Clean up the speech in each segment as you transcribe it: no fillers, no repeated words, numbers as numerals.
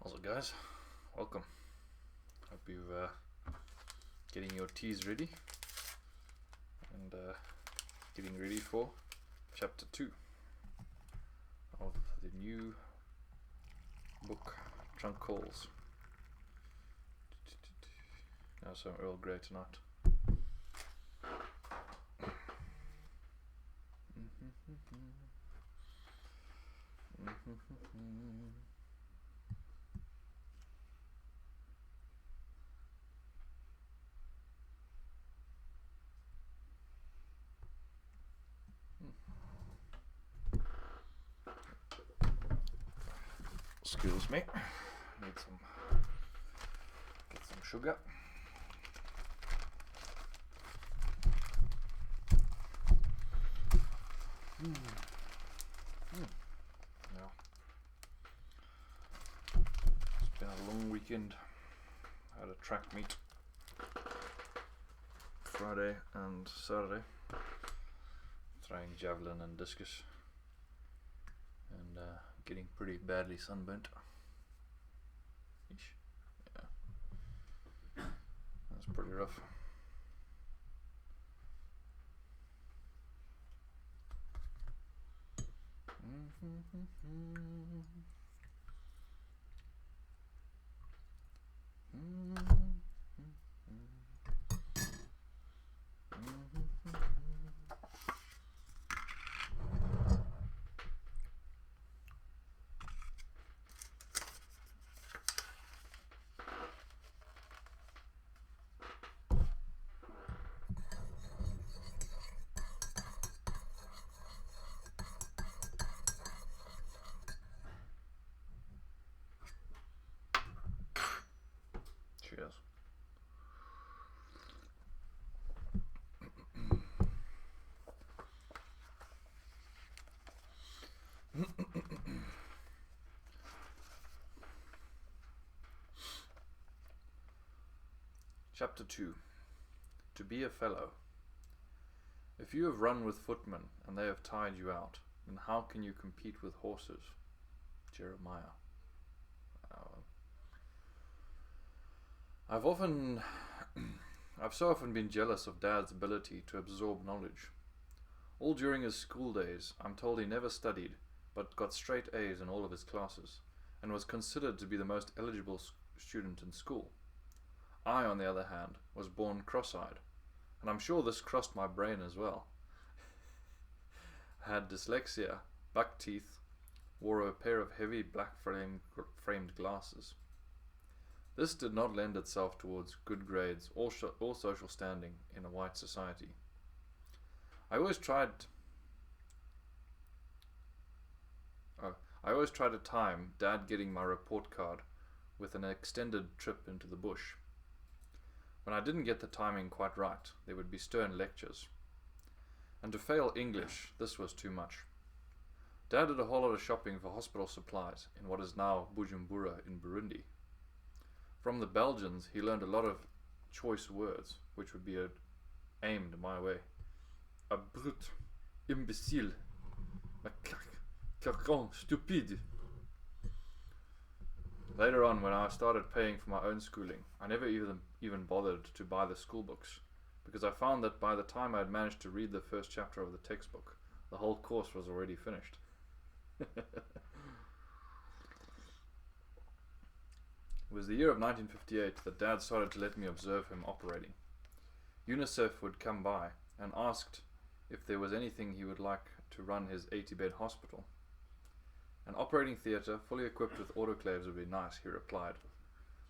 How's it, guys? Welcome. Hope you're getting your teas ready and getting ready for chapter 2 of the new book, Trunk Calls. Now some Earl Grey tonight. Excuse me. Need get some sugar. Yeah. It's been a long weekend. I had a track meet Friday and Saturday, throwing javelin and discus, and getting pretty badly sunburnt. Eesh. Yeah, that's pretty rough. Cheers. Chapter 2. To be a fellow. If you have run with footmen and they have tired you out, then how can you compete with horses? Jeremiah. I've so often been jealous of Dad's ability to absorb knowledge. All during his school days, I'm told he never studied, but got straight A's in all of his classes, and was considered to be the most eligible student in school. I, on the other hand, was born cross-eyed, and I'm sure this crossed my brain as well. I had dyslexia, buck teeth, wore a pair of heavy black framed glasses. This did not lend itself towards good grades or social standing in a white society. I always tried to time Dad getting my report card with an extended trip into the bush. When I didn't get the timing quite right, there would be stern lectures. And to fail English, this was too much. Dad did a whole lot of shopping for hospital supplies in what is now Bujumbura in Burundi. From the Belgians, he learned a lot of choice words, which would be aimed my way. Abrupt, imbécile, macaque, carcan, stupide. Later on, when I started paying for my own schooling, I never even bothered to buy the school books, because I found that by the time I had managed to read the first chapter of the textbook, the whole course was already finished. It was the year of 1958 that Dad started to let me observe him operating. UNICEF would come by and asked if there was anything he would like to run his 80-bed hospital. An operating theatre fully equipped with autoclaves would be nice, he replied,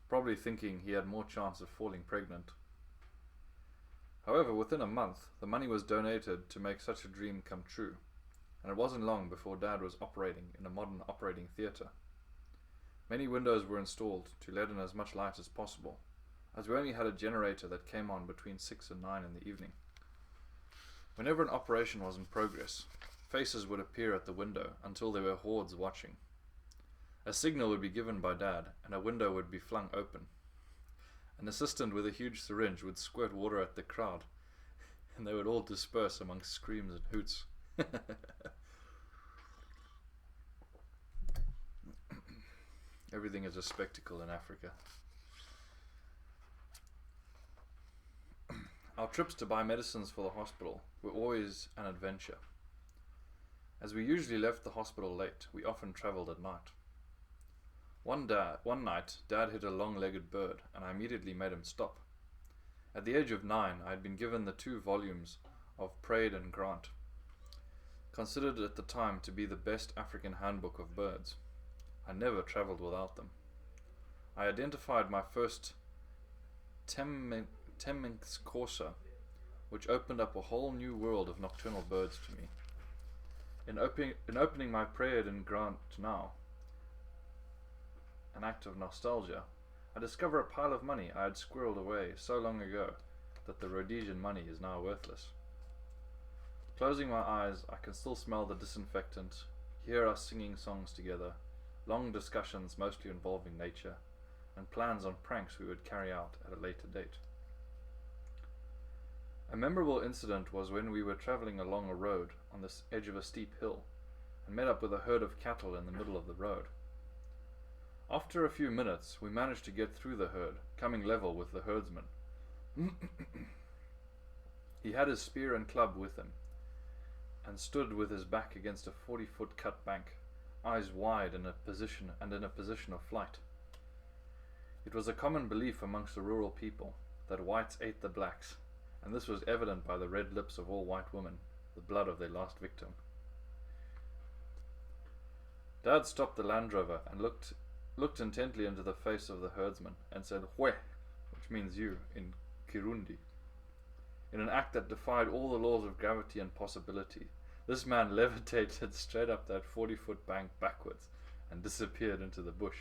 probably thinking he had more chance of falling pregnant. However, within a month, the money was donated to make such a dream come true, and it wasn't long before Dad was operating in a modern operating theatre. Many windows were installed to let in as much light as possible, as we only had a generator that came on between 6 and 9 in the evening. Whenever an operation was in progress, faces would appear at the window until there were hordes watching. A signal would be given by Dad, and a window would be flung open. An assistant with a huge syringe would squirt water at the crowd, and they would all disperse amongst screams and hoots. Everything is a spectacle in Africa. Our trips to buy medicines for the hospital were always an adventure. As we usually left the hospital late, we often travelled at night. One night, Dad hit a long-legged bird, and I immediately made him stop. At the age of 9, I had been given the 2 volumes of Praed and Grant, considered at the time to be the best African handbook of birds. I never travelled without them. I identified my first Temminck's courser, which opened up a whole new world of nocturnal birds to me. In opening my Praed and Grant now, an act of nostalgia, I discover a pile of money I had squirreled away so long ago that the Rhodesian money is now worthless. Closing my eyes, I can still smell the disinfectant, hear us singing songs together, long discussions mostly involving nature, and plans on pranks we would carry out at a later date. A memorable incident was when we were travelling along a road on the edge of a steep hill and met up with a herd of cattle in the middle of the road. After a few minutes, we managed to get through the herd, coming level with the herdsman. He had his spear and club with him, and stood with his back against a 40-foot cut bank, eyes wide in a position of flight. It was a common belief amongst the rural people that whites ate the blacks, and this was evident by the red lips of all white women, the blood of their last victim. Dad stopped the Land Rover and looked intently into the face of the herdsman and said "Hwe," which means you in Kirundi. In an act that defied all the laws of gravity and possibility, this man levitated straight up that 40-foot bank backwards and disappeared into the bush.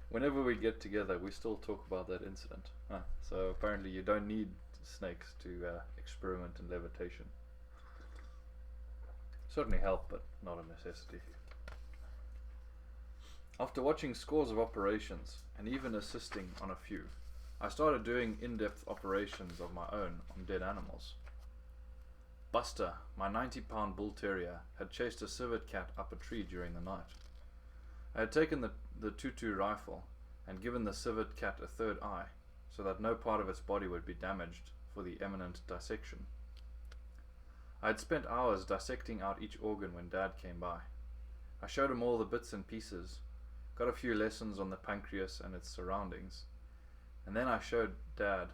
Whenever we get together, we still talk about that incident. So apparently you don't need snakes to experiment in levitation. Certainly help, but not a necessity. After watching scores of operations, and even assisting on a few, I started doing in-depth operations of my own on dead animals. Buster, my 90-pound bull terrier, had chased a civet cat up a tree during the night. I had taken the .22 rifle and given the civet cat a third eye, so that no part of its body would be damaged for the imminent dissection. I had spent hours dissecting out each organ when Dad came by. I showed him all the bits and pieces, got a few lessons on the pancreas and its surroundings, and then I showed Dad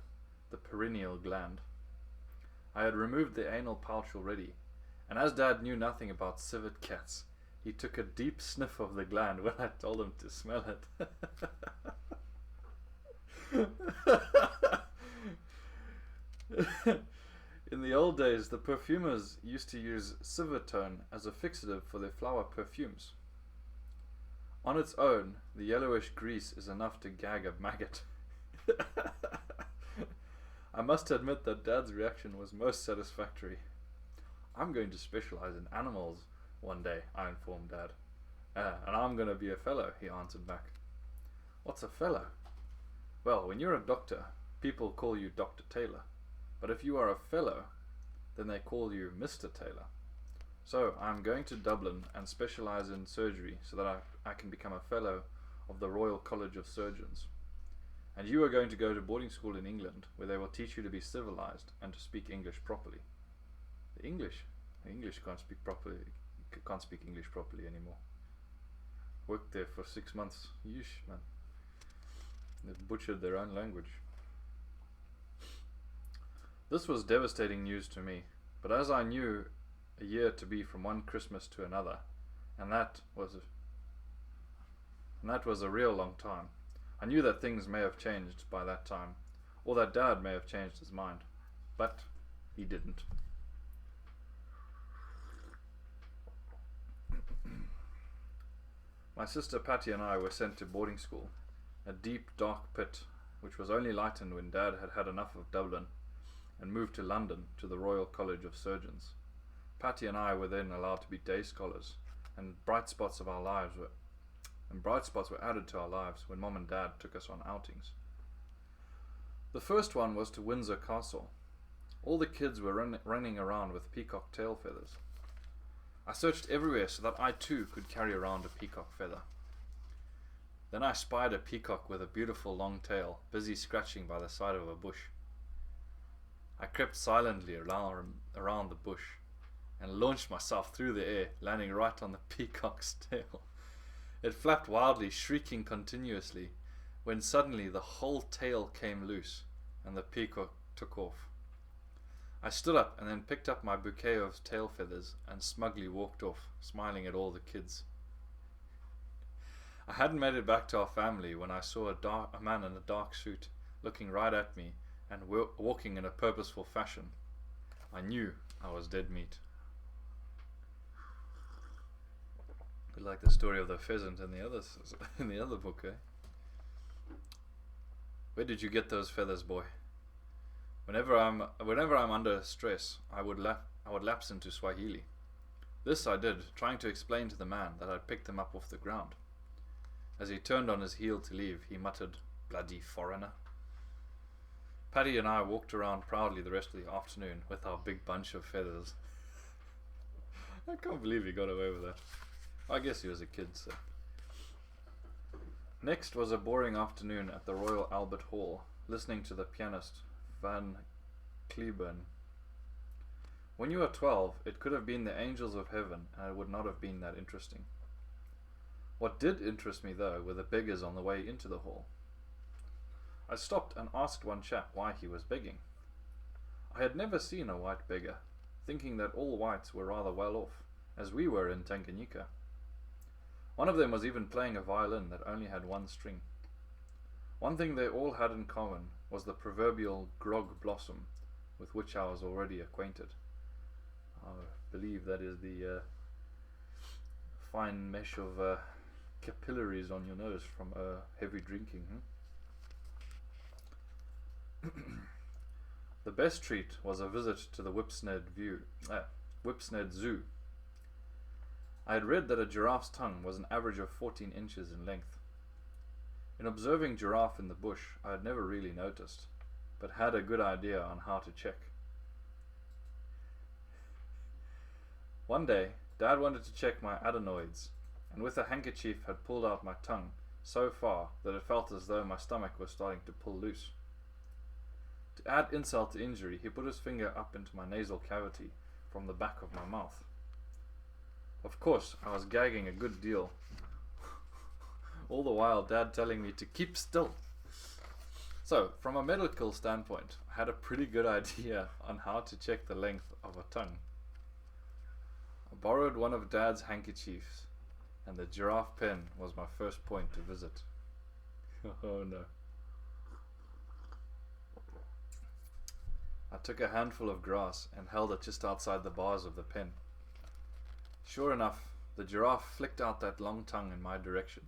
the perineal gland. I had removed the anal pouch already, and as Dad knew nothing about civet cats, he took a deep sniff of the gland when I told him to smell it. In the old days, the perfumers used to use civetone as a fixative for their flower perfumes. On its own, the yellowish grease is enough to gag a maggot. I must admit that Dad's reaction was most satisfactory. "I'm going to specialize in animals one day," I informed Dad. "And I'm going to be a fellow," he answered back. "What's a fellow?" "Well, when you're a doctor, people call you Dr. Taylor. But if you are a fellow, then they call you Mr. Taylor. So I'm going to Dublin and specialize in surgery so that I can become a fellow of the Royal College of Surgeons. And you are going to go to boarding school in England, where they will teach you to be civilized and to speak English properly." The English can't speak English properly anymore. Worked there for 6 months. Yeesh, man. They've butchered their own language. This was devastating news to me, but as I knew a year to be from one Christmas to another, and that was a real long time, I knew that things may have changed by that time, or that Dad may have changed his mind, but he didn't. My sister Patty and I were sent to boarding school, a deep, dark pit, which was only lightened when Dad had had enough of Dublin and moved to London to the Royal College of Surgeons. Patty and I were then allowed to be day scholars, and bright spots were added to our lives when Mom and Dad took us on outings. The first one was to Windsor Castle. All the kids were running around with peacock tail feathers. I searched everywhere so that I too could carry around a peacock feather. Then I spied a peacock with a beautiful long tail, busy scratching by the side of a bush. I crept silently around the bush and launched myself through the air, landing right on the peacock's tail. It flapped wildly, shrieking continuously, when suddenly the whole tail came loose and the peacock took off. I stood up and then picked up my bouquet of tail feathers and smugly walked off, smiling at all the kids. I hadn't made it back to our family when I saw a man in a dark suit looking right at me and walking in a purposeful fashion. I knew I was dead meat. Bit like the story of the pheasant in the other book, eh? Where did you get those feathers, boy? Whenever I'm under stress, I would lapse into Swahili. This I did, trying to explain to the man that I'd picked them up off the ground. As he turned on his heel to leave, he muttered, "Bloody foreigner." Paddy and I walked around proudly the rest of the afternoon with our big bunch of feathers. I can't believe he got away with that. I guess he was a kid, so. Next was a boring afternoon at the Royal Albert Hall, listening to the pianist Van Cliburn. When you are 12, it could have been the angels of heaven, and it would not have been that interesting. What did interest me, though, were the beggars on the way into the hall. I stopped and asked one chap why he was begging. I had never seen a white beggar, thinking that all whites were rather well off, as we were in Tanganyika. One of them was even playing a violin that only had one string. One thing they all had in common was the proverbial grog blossom, with which I was already acquainted. I believe that is the fine mesh of capillaries on your nose from heavy drinking. The best treat was a visit to the Whipsnade Zoo. I had read that a giraffe's tongue was an average of 14 inches in length. In observing giraffe in the bush, I had never really noticed, but had a good idea on how to check. One day, Dad wanted to check my adenoids, and with a handkerchief had pulled out my tongue so far that it felt as though my stomach was starting to pull loose. To add insult to injury, he put his finger up into my nasal cavity from the back of my mouth. Of course, I was gagging a good deal, all the while Dad telling me to keep still. So, from a medical standpoint, I had a pretty good idea on how to check the length of a tongue. I borrowed one of Dad's handkerchiefs, and the giraffe pen was my first point to visit. Oh no. I took a handful of grass and held it just outside the bars of the pen. Sure enough, the giraffe flicked out that long tongue in my direction.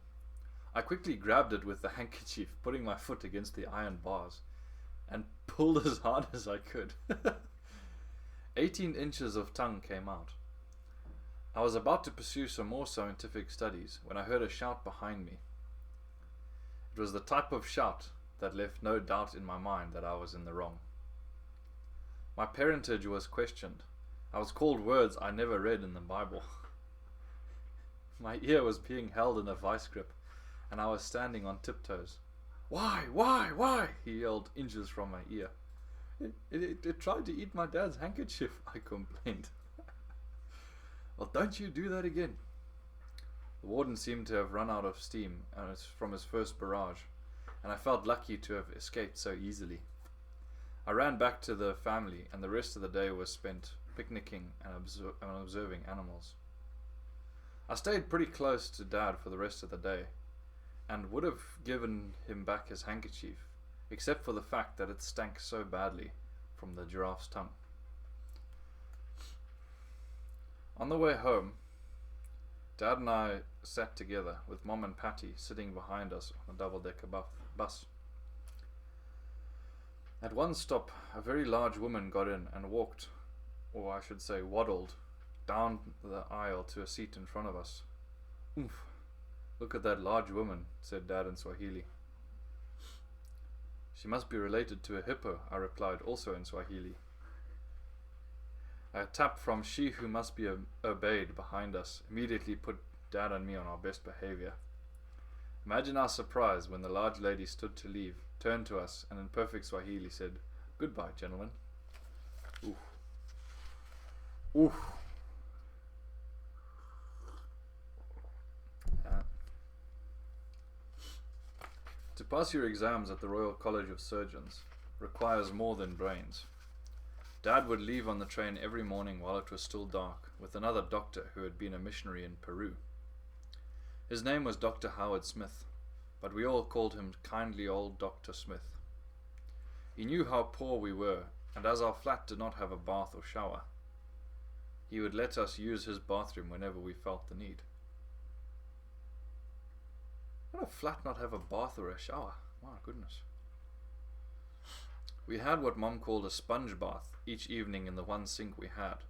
I quickly grabbed it with the handkerchief, putting my foot against the iron bars, and pulled as hard as I could. 18 inches of tongue came out. I was about to pursue some more scientific studies when I heard a shout behind me. It was the type of shout that left no doubt in my mind that I was in the wrong. My parentage was questioned. I was called words I never read in the Bible. My ear was being held in a vice grip, and I was standing on tiptoes. Why? He yelled inches from my ear. It tried to eat my dad's handkerchief, I complained. Well, don't you do that again. The warden seemed to have run out of steam from his first barrage, and I felt lucky to have escaped so easily. I ran back to the family, and the rest of the day was spent picnicking and observing animals. I stayed pretty close to Dad for the rest of the day, and would have given him back his handkerchief, except for the fact that it stank so badly from the giraffe's tongue. On the way home, Dad and I sat together with Mom and Patty sitting behind us on a double-decker bus. At one stop, a very large woman got in and walked, or I should say waddled, down the aisle to a seat in front of us. "Oomph, look at that large woman," said Dad in Swahili. "She must be related to a hippo," I replied, also in Swahili. A tap from "She who must be obeyed" behind us immediately put Dad and me on our best behavior. Imagine our surprise when the large lady stood to leave, turned to us, and in perfect Swahili said, "Goodbye, gentlemen." Oof. Oof. To pass your exams at the Royal College of Surgeons requires more than brains. Dad would leave on the train every morning while it was still dark with another doctor who had been a missionary in Peru. His name was Dr. Howard Smith, but we all called him kindly old Dr. Smith. He knew how poor we were, and as our flat did not have a bath or shower, he would let us use his bathroom whenever we felt the need. Would a flat not have a bath or a shower? My goodness. We had what Mom called a sponge bath each evening in the one sink we had.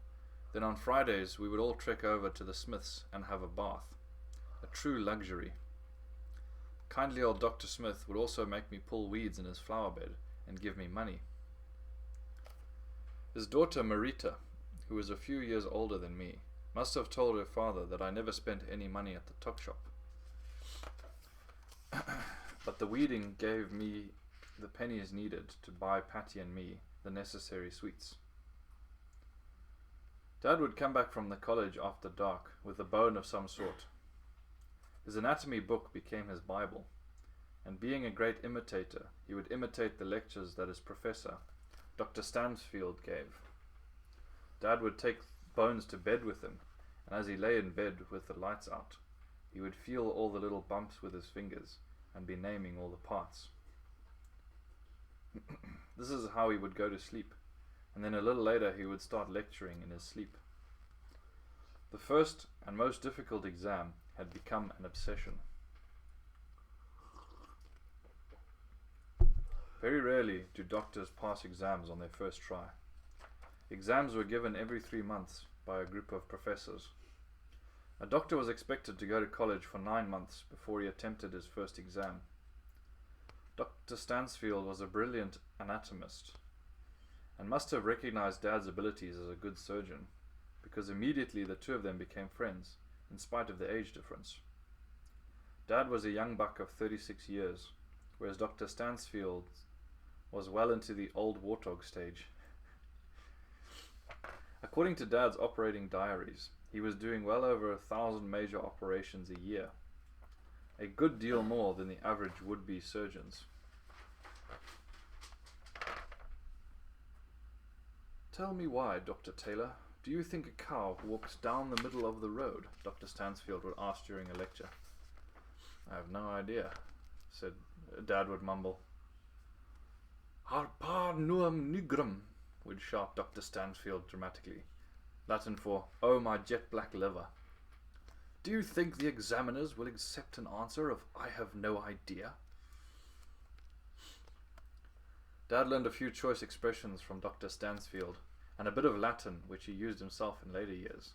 Then on Fridays we would all trek over to the Smiths and have a bath. A true luxury. Kindly old Dr. Smith would also make me pull weeds in his flower bed and give me money. His daughter Marita, who was a few years older than me, must have told her father that I never spent any money at the tuck shop. But the weeding gave me the pennies needed to buy Patty and me the necessary sweets. Dad would come back from the college after dark with a bone of some sort. His anatomy book became his Bible, and being a great imitator, he would imitate the lectures that his professor, Dr. Stansfield, gave. Dad would take Bones to bed with him, and as he lay in bed with the lights out, he would feel all the little bumps with his fingers and be naming all the parts. This is how he would go to sleep, and then a little later he would start lecturing in his sleep. The first and most difficult exam had become an obsession. Very rarely do doctors pass exams on their first try. Exams were given every 3 months by a group of professors. A doctor was expected to go to college for 9 months before he attempted his first exam. Dr. Stansfield was a brilliant anatomist and must have recognized Dad's abilities as a good surgeon, because immediately the two of them became friends, in spite of the age difference. Dad was a young buck of 36 years, whereas Dr. Stansfield was well into the old warthog stage. According to Dad's operating diaries, he was doing well over 1,000 major operations a year, a good deal more than the average would-be surgeons. "Tell me why, Dr. Taylor, do you think a cow walks down the middle of the road?" Dr. Stansfield would ask during a lecture. "I have no idea," said Dad would mumble. "Harpar nuam nigrum," would shout Dr. Stansfield dramatically, Latin for "Oh, my jet black liver." "Do you think the examiners will accept an answer of 'I have no idea'?" Dad learned a few choice expressions from Dr. Stansfield and a bit of Latin which he used himself in later years.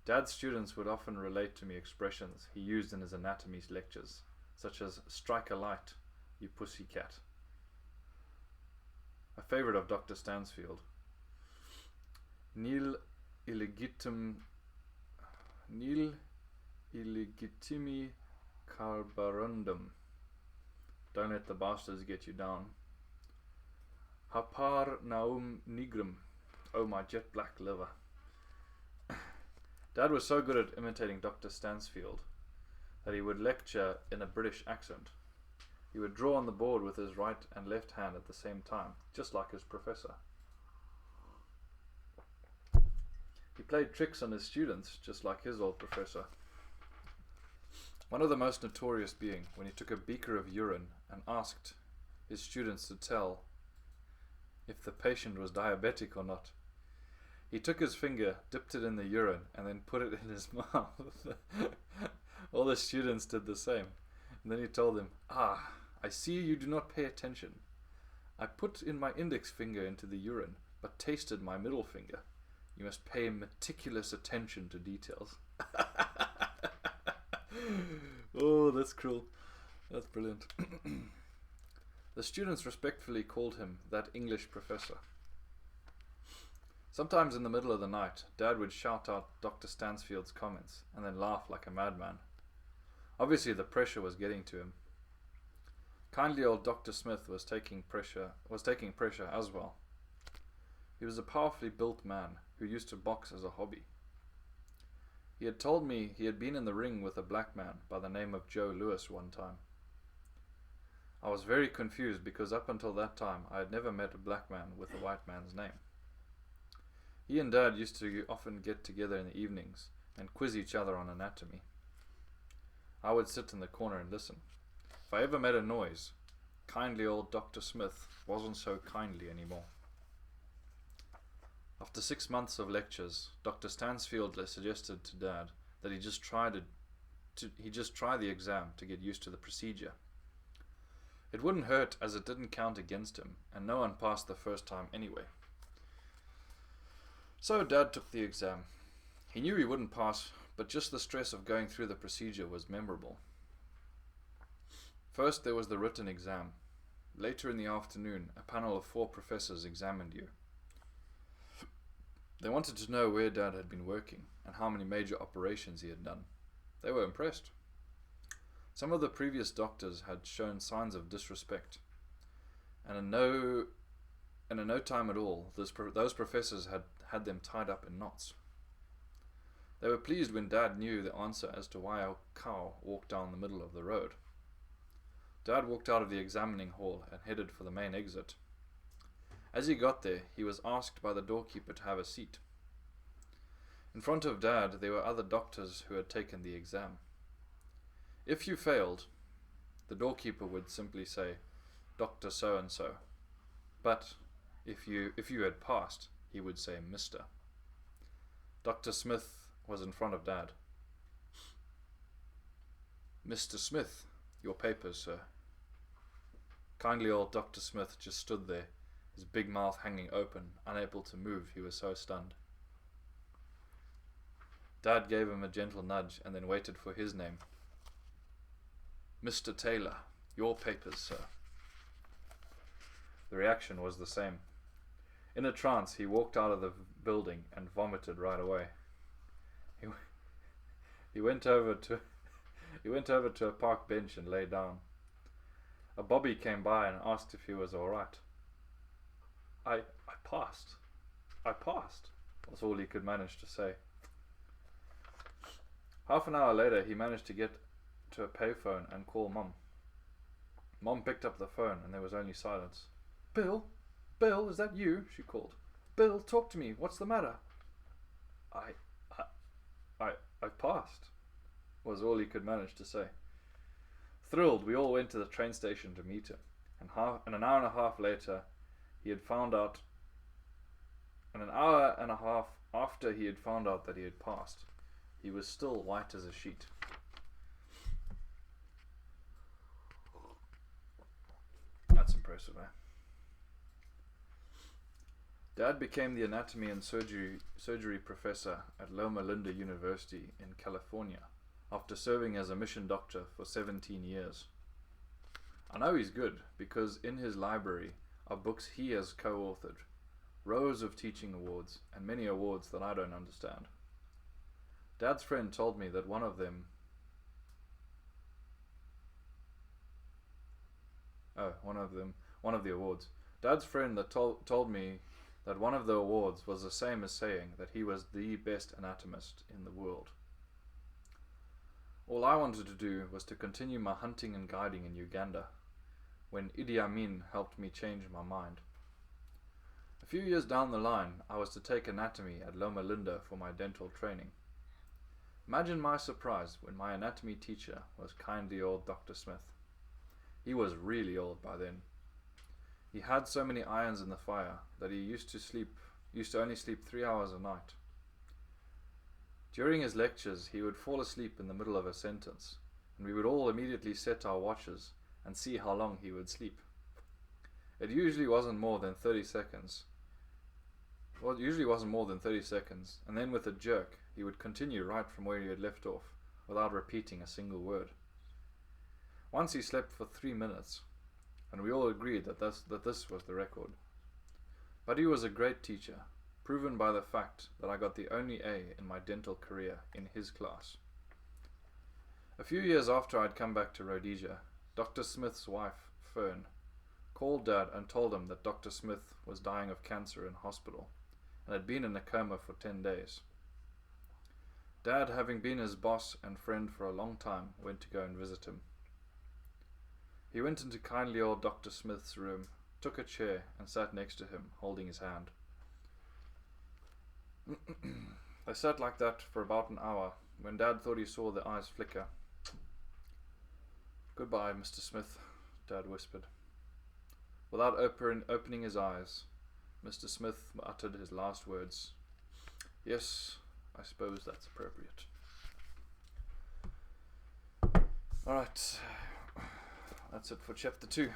Dad's students would often relate to me expressions he used in his anatomy lectures, such as "strike a light, you pussy cat." A favorite of Dr. Stansfield. Nil illegitimi carborundum. Don't let the bastards get you down. Hapar naum nigrum. Oh, my jet black liver. Dad was so good at imitating Dr. Stansfield that he would lecture in a British accent. He would draw on the board with his right and left hand at the same time, just like his professor. He played tricks on his students, just like his old professor. One of the most notorious being when he took a beaker of urine and asked his students to tell if the patient was diabetic or not. He took his finger, dipped it in the urine, and then put it in his mouth. All the students did the same. And then he told them, "Ah, I see you do not pay attention. I put in my index finger into the urine, but tasted my middle finger. You must pay meticulous attention to details." Oh, that's cruel. That's brilliant. The students respectfully called him that English professor. Sometimes in the middle of the night, Dad would shout out Dr. Stansfield's comments and then laugh like a madman. Obviously the pressure was getting to him. Kindly old Dr. Smith was taking pressure as well. He was a powerfully built man who used to box as a hobby. He had told me he had been in the ring with a black man by the name of Joe Lewis one time. I was very confused because up until that time I had never met a black man with a white man's name. He and Dad used to often get together in the evenings and quiz each other on anatomy. I would sit in the corner and listen. If I ever made a noise, kindly old Dr. Smith wasn't so kindly anymore. After 6 months of lectures, Dr. Stansfield suggested to Dad that he just try the exam to get used to the procedure. It wouldn't hurt as it didn't count against him, and no one passed the first time anyway. So Dad took the exam. He knew he wouldn't pass, but just the stress of going through the procedure was memorable. First there was the written exam. Later in the afternoon, a panel of 4 professors examined you. They wanted to know where Dad had been working and how many major operations he had done. They were impressed. Some of the previous doctors had shown signs of disrespect, and in no time at all, those professors had them tied up in knots. They were pleased when Dad knew the answer as to why a cow walked down the middle of the road. Dad walked out of the examining hall and headed for the main exit. As he got there, he was asked by the doorkeeper to have a seat. In front of Dad, there were other doctors who had taken the exam. If you failed, the doorkeeper would simply say, Dr. So-and-so. But if you had passed, he would say, Mr. Dr. Smith was in front of Dad. Mr. Smith, your papers, sir. Kindly old Dr. Smith just stood there, his big mouth hanging open, unable to move, he was so stunned. Dad gave him a gentle nudge and then waited for his name. Mr. Taylor, your papers, sir. The reaction was the same. In a trance, he walked out of the building and vomited right away. He went over to a park bench and lay down. A bobby came by and asked if he was all right. I passed, was all he could manage to say. Half an hour later, he managed to get to a payphone and call Mum. Mom picked up the phone and there was only silence. Bill, is that you? She called. Bill, talk to me. What's the matter? I passed, was all he could manage to say. Thrilled, we all went to the train station to meet him, and an hour and a half later, he had found out, and an hour and a half after he had found out that he had passed, he was still white as a sheet. That's impressive, eh? Dad became the anatomy and surgery professor at Loma Linda University in California after serving as a mission doctor for 17 years. I know he's good because in his library are books he has co-authored, rows of teaching awards, and many awards that I don't understand. Dad's friend told me that one of the awards. Dad's friend that told me that one of the awards was the same as saying that he was the best anatomist in the world. All I wanted to do was to continue my hunting and guiding in Uganda, when Idi Amin helped me change my mind. A few years down the line, I was to take anatomy at Loma Linda for my dental training. Imagine my surprise when my anatomy teacher was kindly old Dr. Smith. He was really old by then. He had so many irons in the fire that he used to only sleep 3 hours a night. During his lectures, he would fall asleep in the middle of a sentence, and we would all immediately set our watches and see how long he would sleep. It usually wasn't more than 30 seconds. And then with a jerk, he would continue right from where he had left off, without repeating a single word. Once he slept for 3 minutes, and we all agreed that this was the record. But he was a great teacher, proven by the fact that I got the only A in my dental career in his class. A few years after I'd come back to Rhodesia, Dr. Smith's wife, Fern, called Dad and told him that Dr. Smith was dying of cancer in hospital and had been in a coma for 10 days. Dad, having been his boss and friend for a long time, went to go and visit him. He went into kindly old Dr. Smith's room, took a chair and sat next to him, holding his hand. They sat like that for about an hour, when Dad thought he saw the eyes flicker. "Goodbye, Mr. Smith," Dad whispered. Without opening his eyes, Mr. Smith uttered his last words. "Yes, I suppose that's appropriate." Alright, that's it for chapter 2.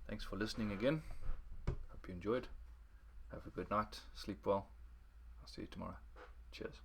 Thanks for listening again. Hope you enjoyed. Have a good night. Sleep well. I'll see you tomorrow. Cheers.